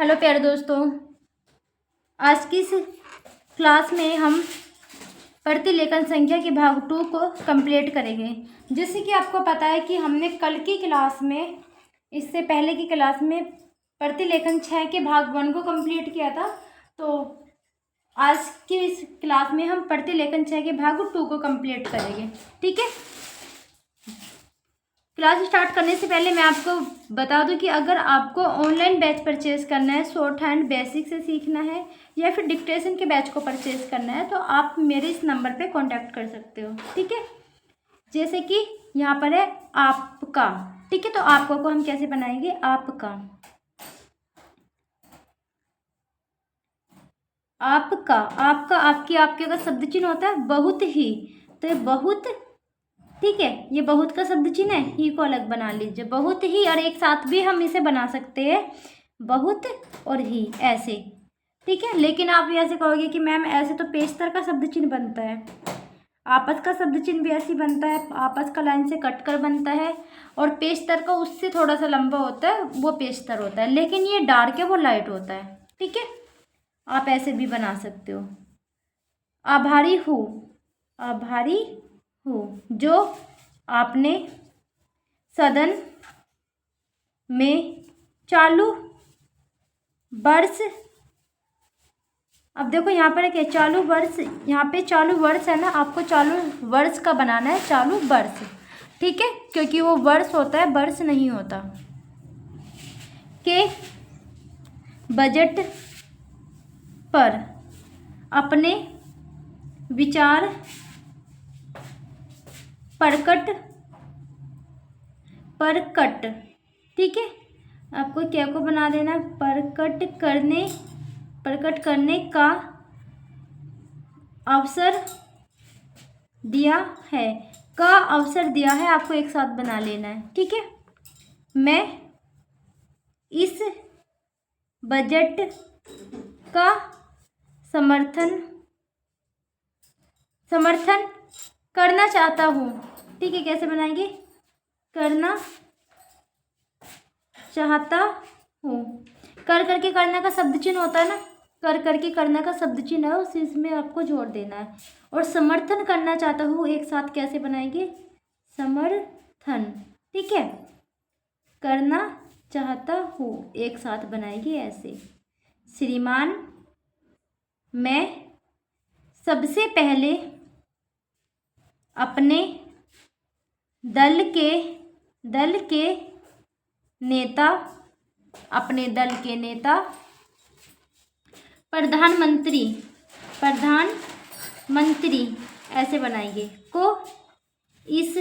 Hello प्यारे दोस्तों, आज की इस क्लास में हम प्रतिलेखन संख्या के भाग 2 को कंप्लीट करेंगे। जैसे कि आपको पता है कि हमने कल की क्लास में, इससे पहले की क्लास में प्रतिलेखन 6 के भाग 1 को कंप्लीट किया था। तो आज की इस क्लास में हम प्रतिलेखन 6 के भाग 2 को कंप्लीट करेंगे। ठीक है। क्लास स्टार्ट करने से पहले मैं आपको बता दूं कि अगर आपको ऑनलाइन बैच परचेज करना है, शॉर्ट हैंड बेसिक से सीखना है या फिर डिक्टेशन के बैच को परचेज करना है, तो आप मेरे इस नंबर पे कांटेक्ट कर सकते हो। ठीक है। जैसे कि यहाँ पर है आपका। ठीक है। तो आपका को हम कैसे बनाएंगे? आपका, आपका, आपका, आपकी, आपके का शब्द चिन्ह होता है बहुत ही। तो ये बहुत, ठीक है, ये बहुत का शब्द चिन्ह है, ही को अलग बना लीजिए। बहुत ही, और एक साथ भी हम इसे बना सकते हैं, बहुत और ही, ऐसे। ठीक है। लेकिन आप ऐसे कहोगे कि मैम ऐसे तो पेशतर का शब्द चिन्ह बनता है, आपस का शब्द चिन्ह भी ऐसे बनता है, आपस का लाइन से कट कर बनता है, और पेशतर का उससे थोड़ा सा लंबा होता है, वो पेशतर होता है। लेकिन ये डार्क है, वो लाइट होता है। ठीक है। आप ऐसे भी बना सकते हो। आभारी हूँ, आभारी हूँ, जो आपने सदन में चालू वर्ष, अब देखो यहाँ पर क्या, चालू वर्ष, यहाँ पे चालू वर्ष है ना, आपको चालू वर्ष का बनाना है, चालू वर्ष। ठीक है। क्योंकि वो वर्ष होता है, वर्ष नहीं होता। के बजट पर अपने विचार प्रकट, ठीक है, आपको क्या को बना देना, प्रकट करने का अवसर दिया है, का अवसर दिया है, आपको एक साथ बना लेना है। ठीक है। मैं इस बजट का समर्थन करना चाहता हूँ। ठीक है। कैसे बनाएंगे? करना चाहता हूँ, कर करके करना का शब्द चिन्ह होता है ना, कर करके करना का शब्द चिन्ह है, उस इसमें आपको जोड़ देना है। और समर्थन करना चाहता हूँ एक साथ कैसे बनाएंगे? समर्थन। ठीक है। करना चाहता हूँ एक साथ बनाएंगे ऐसे। श्रीमान, मैं सबसे पहले अपने दल के नेता, अपने दल के नेता प्रधानमंत्री ऐसे बनाएंगे, को इस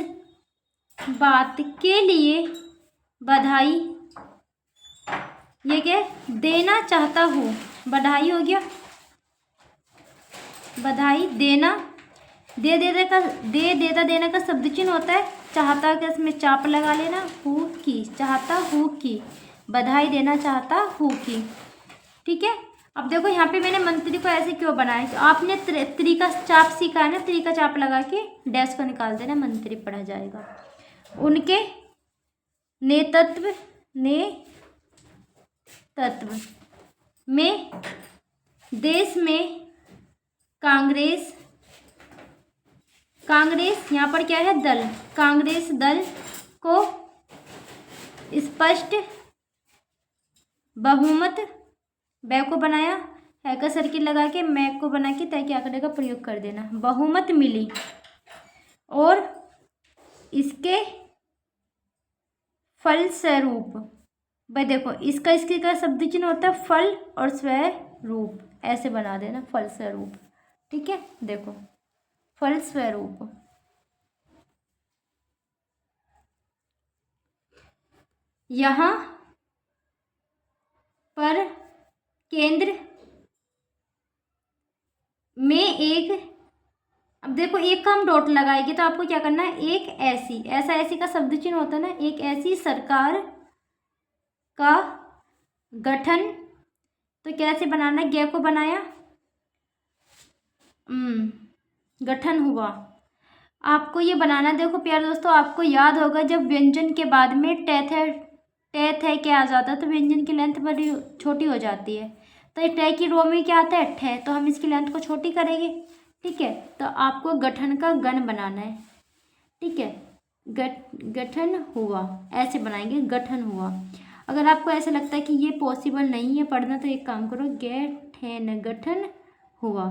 बात के लिए बधाई, ये क्या देना चाहता हूँ, बधाई हो गया, बधाई देना, दे देता देने का शब्द चिन्ह होता है, चाहता का इसमें चाप लगा लेना, हूँ की, चाहता हूँ की, बधाई देना चाहता हूँ की। ठीक है। अब देखो यहाँ पे मैंने मंत्री को ऐसे क्यों बनाया, तो आपने त्री का चाप सीखा है ना, त्री का चाप लगा के डैश को निकाल देना, मंत्री पढ़ा जाएगा। उनके नेतृत्व में देश में कांग्रेस, यहाँ पर क्या है, दल, कांग्रेस दल को स्पष्ट बहुमत, बै को बनाया, है का सर्किल लगा के, मैं को बना के, तय क्या करने का प्रयोग कर देना, बहुमत मिली। और इसके फलस्वरूप, भाई देखो इसका इसके का शब्द चिन्ह होता है फल और स्वरूप, ऐसे बना देना, फलस्वरूप। ठीक है। देखो फलस्वरूप, यहाँ पर केंद्र में एक, अब देखो एक का हम डॉट लगाएंगे तो आपको क्या करना है, एक ऐसी, ऐसी का शब्द चिन्ह होता है ना, एक ऐसी सरकार का गठन, तो कैसे बनाना है, गे को बनाया, गठन हुआ। आपको ये बनाना, देखो प्यारे दोस्तों, आपको याद होगा जब व्यंजन के बाद में टेथ है, टे थे क्या आ जाता है तो व्यंजन की लेंथ बड़ी छोटी हो जाती है। तो ये टे की रो में क्या आता है, ठे, तो हम इसकी लेंथ को छोटी करेंगे। ठीक है, तो आपको गठन का गण बनाना है। ठीक है, गठन हुआ ऐसे बनाएंगे, गठन हुआ। अगर आपको ऐसा लगता है कि ये पॉसिबल नहीं है पढ़ना, तो एक काम करो, गठन, गठन हुआ।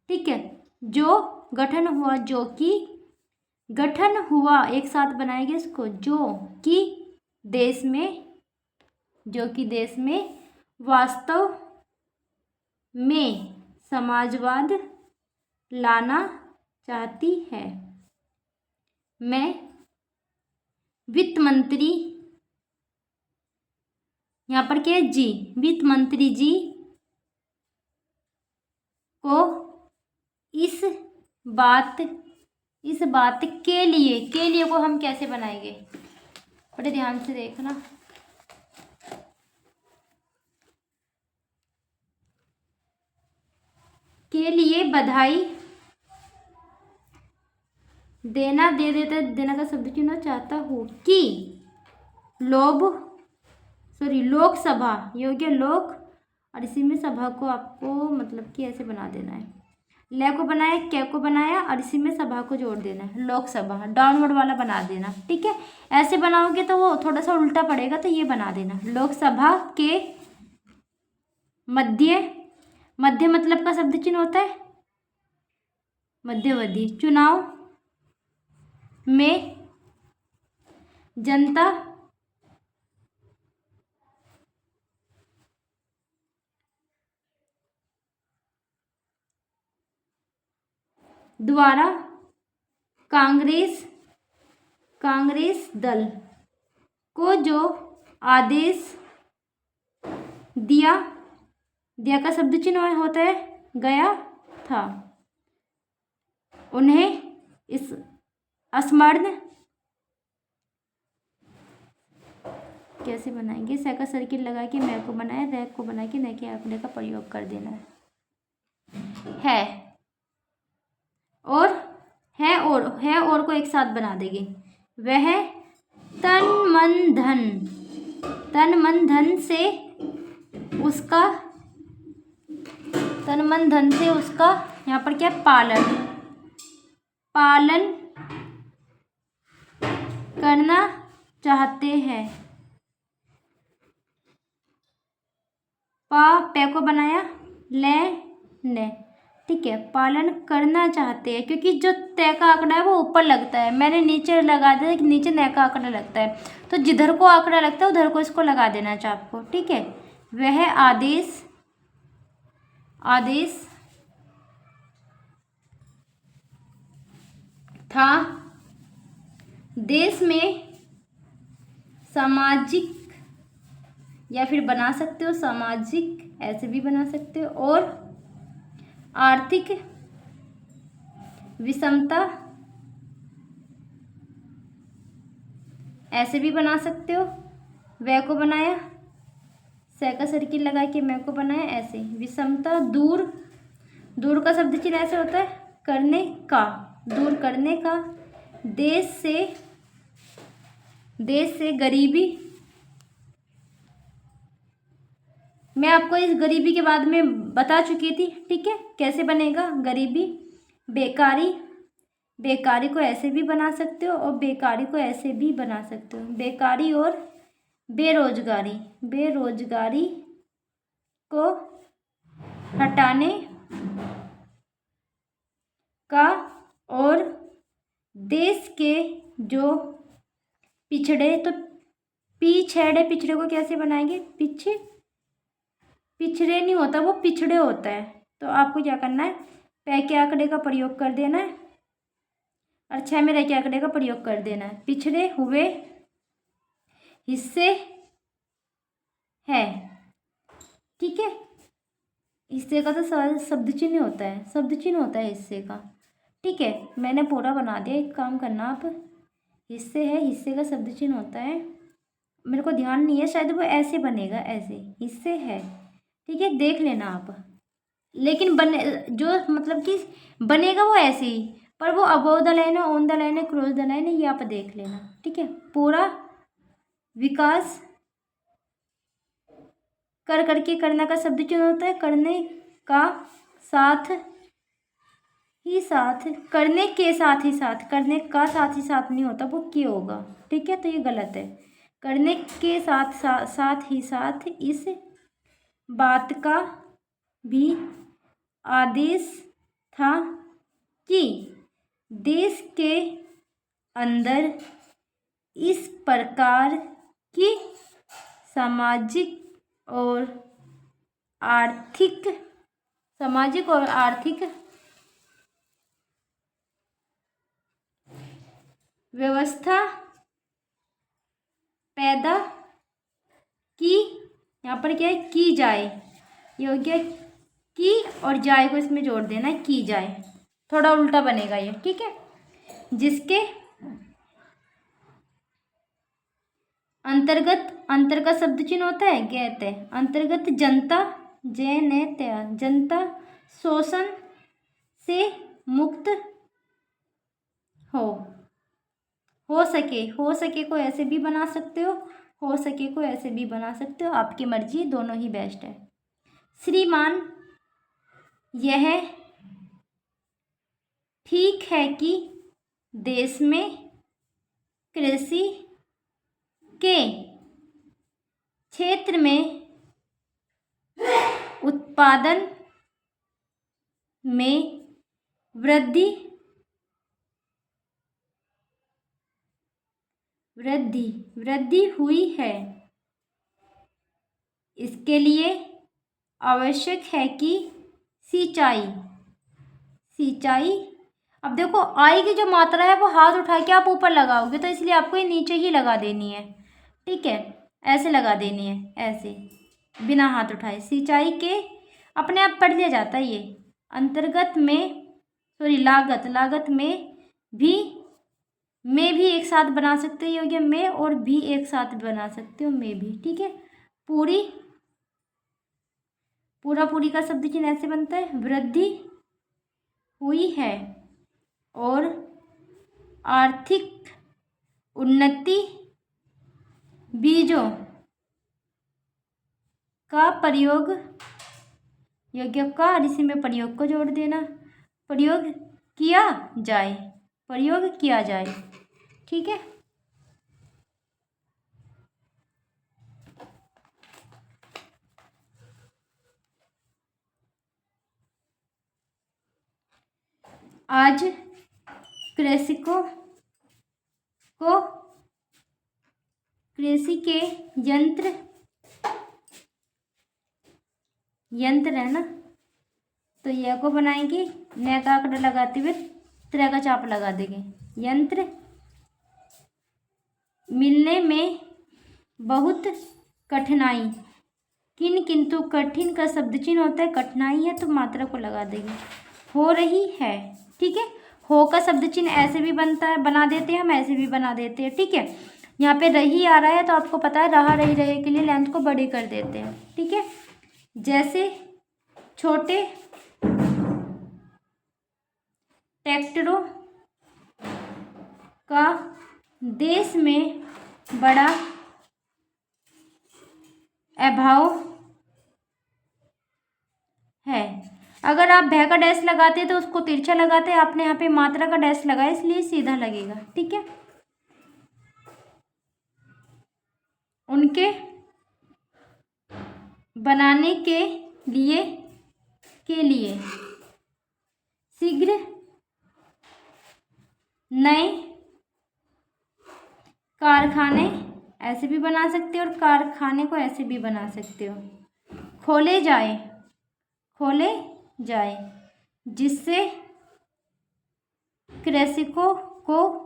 ठीक है, जो गठन हुआ, जो कि गठन हुआ, एक साथ बनाएंगे इसको, जो कि देश में, जो कि देश में वास्तव में समाजवाद लाना चाहती है। मैं वित्त मंत्री, यहाँ पर क्या है, जी, वित्त मंत्री जी को इस बात के लिए को हम कैसे बनाएंगे, बड़े ध्यान से देखना। के लिए बधाई देना, दे देता, देना का शब्द चुनना चाहता हूँ कि लोकसभा योग्य लोक, और इसी में सभा को आपको मतलब कि ऐसे बना देना है, ले को बनाया, क्या को बनाया, और इसी में सभा को जोड़ देना है, लोकसभा डाउनवर्ड वाला बना देना। ठीक है, ऐसे बनाओगे तो वो थोड़ा सा उल्टा पड़ेगा, तो ये बना देना, लोकसभा के मध्य, मध्य मतलब का शब्द चिन्ह होता है मध्यवर्ती, चुनाव में जनता द्वारा कांग्रेस दल को जो आदेश दिया का शब्द चिन्ह होता है गया था, उन्हें इस स्मरण कैसे बनाएंगे, से का सर्किल लगा के मैं को बनाया, रैक को बना के न के आंकड़े का प्रयोग कर देना है और को एक साथ बना देंगे। वह तन मन धन से उसका यहाँ पर क्या, पालन करना चाहते हैं। पे को बनाया, ले ने, ठीक है, पालन करना चाहते हैं, क्योंकि जो तय का आंकड़ा है वो ऊपर लगता है, मैंने नीचे लगा दिया कि नीचे नए का आंकड़ा लगता है, तो जिधर को आंकड़ा लगता है उधर को इसको लगा देना है चाप को। ठीक है, वह आदेश था देश में सामाजिक, या फिर बना सकते हो सामाजिक, ऐसे भी बना सकते हो, और आर्थिक विषमता ऐसे भी बना सकते हो। वह को बनाया, से का सर्किल लगा के मैं को बनाया, ऐसे विषमता दूर का शब्द चिन्ह ऐसे होता है करने का, दूर करने का, देश से गरीबी, मैं आपको इस गरीबी के बाद में बता चुकी थी। ठीक है, कैसे बनेगा गरीबी, बेकारी को ऐसे भी बना सकते हो और बेकारी को ऐसे भी बना सकते हो, बेकारी और बेरोजगारी को हटाने का, और देश के जो पिछड़े को कैसे बनाएंगे, पिछड़े नहीं होता, वो पिछड़े होता है, तो आपको क्या करना है, पे के आंकड़े का प्रयोग कर देना है और 6 में रह के आंकड़े का प्रयोग कर देना है। पिछड़े हुए हिस्से है, ठीक है, हिस्से का तो शब्द चिन्ह होता है हिस्से का। ठीक है, मैंने पूरा बना दिया, एक काम करना आप, हिस्से है, हिस्से का शब्द चिन्ह होता है, मेरे को ध्यान नहीं है, शायद वो ऐसे बनेगा, ऐसे हिस्से है। ठीक है, देख लेना आप, लेकिन जो मतलब कि बनेगा वो ऐसे ही, पर वो अबोव द लाइन है, ऑन द लाइन है, क्रॉस द लाइन है, ये आप देख लेना। ठीक है, पूरा विकास कर करके करना का शब्द चिन्ह होता है करने का साथ ही साथ, करने के साथ ही साथ, करने का साथ ही साथ नहीं होता, वो के होगा। ठीक है, तो ये गलत है। करने के साथ ही साथ इस बात का भी आदेश था कि देश के अंदर इस प्रकार की सामाजिक और आर्थिक व्यवस्था पैदा की, यहाँ पर क्या है, की जाए। ये हो गया की और जाए को इसमें जोड़ देना है, की जाए। थोड़ा उल्टा बनेगा ये, ठीक है। जिसके अंतर्गत, अंतर का शब्द चिन्ह होता है ज्ञात है। अंतर्गत जनता, जनता शोषण से मुक्त हो सके को ऐसे भी बना सकते हो सके को ऐसे भी बना सकते हो, आपकी मर्जी, दोनों ही बेस्ट है। श्रीमान, यह ठीक है कि देश में कृषि के क्षेत्र में उत्पादन में वृद्धि हुई है। इसके लिए आवश्यक है कि सिंचाई, अब देखो आई की जो मात्रा है वो हाथ उठा के आप ऊपर लगाओगे, तो इसलिए आपको ये नीचे ही लगा देनी है। ठीक है, ऐसे लगा देनी है, ऐसे बिना हाथ उठाए। सिंचाई के अपने आप पढ़ लिया जाता है ये। अंतर्गत में लागत में भी एक साथ बना सकते हो, ये हो गया में, और भी एक साथ बना सकते हो, में भी। ठीक है, पूरी का शब्द चिन्ह ऐसे बनता है, वृद्धि हुई है और आर्थिक उन्नति बीजों का प्रयोग, योग्य का, और इसी में प्रयोग को जोड़ देना, प्रयोग किया जाए। ठीक है, आज कृषकों को कृषि के यंत्र है ना, तो यह को बनाएंगे, न का आंकड़ा लगाते हुए त्रे का चाप लगा देंगे। यंत्र मिलने में बहुत कठिनाई, किंतु कठिन का शब्द चिन्ह होता है, कठिनाई है तो मात्रा को लगा देंगे, हो रही है। ठीक है, हो का शब्द चिन्ह ऐसे भी बनता है, बना देते हैं हम, ऐसे भी बना देते हैं। ठीक है, यहाँ पे रही आ रहा है तो आपको पता है रहा रही रहे के लिए लेंथ को बड़ी कर देते हैं। ठीक है, जैसे छोटे ट्रैक्टरों का देश में बड़ा अभाव है। अगर आप भय का डैश लगाते तो उसको तिरछा लगाते, आपने यहाँ पे मात्रा का डैश लगाया इसलिए सीधा लगेगा। ठीक है, उनके बनाने के लिए शीघ्र नए कारखाने, ऐसे भी बना सकते हो, और कारखाने को ऐसे भी बना सकते हो, खोले जाए, जिससे कृषकों को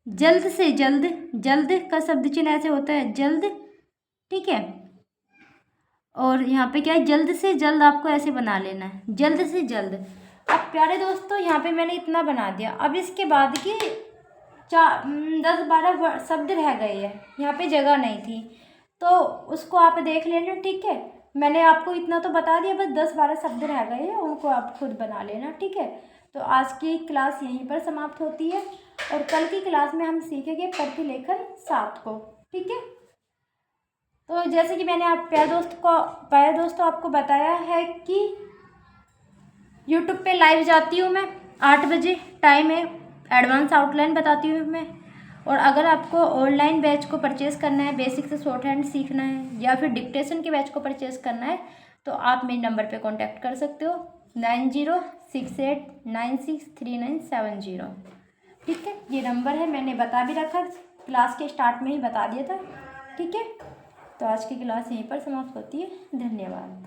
जल्द से जल्द का शब्द चिन्ह ऐसे होता है, जल्द। ठीक है, और यहाँ पे क्या है, जल्द से जल्द आपको ऐसे बना लेना है, जल्द से जल्द। अब प्यारे दोस्तों, यहाँ पे मैंने इतना बना दिया। अब इसके बाद की 10-12 शब्द रह गए हैं, यहाँ पे जगह नहीं थी, तो उसको आप देख लेना। ठीक है, मैंने आपको इतना तो बता दिया, बस 10-12 शब्द रह गए हैं, उनको आप खुद बना लेना। ठीक है, तो आज की क्लास यहीं पर समाप्त होती है, और कल की क्लास में हम सीखेंगे प्रतिलेखन 7 को। ठीक है। तो जैसे कि मैंने आप प्यारे दोस्तों आपको बताया है कि यूट्यूब पे लाइव जाती हूँ मैं 8 बजे, टाइम है, एडवांस आउटलाइन बताती हूँ मैं। और अगर आपको ऑनलाइन बैच को परचेस करना है, बेसिक से शॉर्ट हैंड सीखना है या फिर डिक्टेशन के बैच को परचेस करना है, तो आप मेरे नंबर पे कांटेक्ट कर सकते हो 9068963970। ठीक है, ये नंबर है, मैंने बता भी रखा, क्लास के स्टार्ट में ही बता दिया था। ठीक है, तो आज की क्लास यहीं पर समाप्त होती है। धन्यवाद।